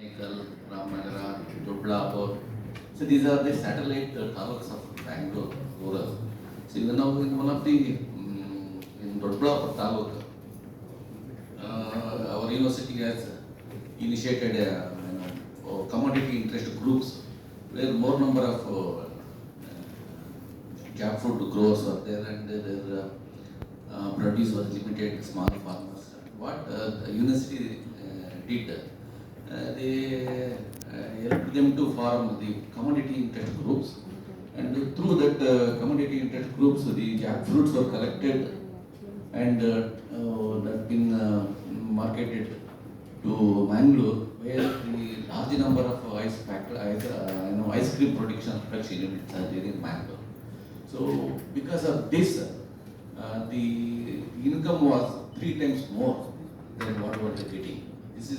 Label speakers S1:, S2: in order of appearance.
S1: Ekal, Ramnagara, Dudlapur. So these are the satellite taluks of Bangalore rural. So even now in one of the in Dudlapur taluk, our university has initiated commodity interest groups where more number of jackfruit growers were there and their produce was limited small farmers. What the university did, they helped them to form the commodity interest groups, and through that commodity interest groups, the jackfruits were collected and that been marketed to Mangalore, where the large number of ice cream production units are there in Mangalore. So because of this, the income was 3 times more than what were they getting.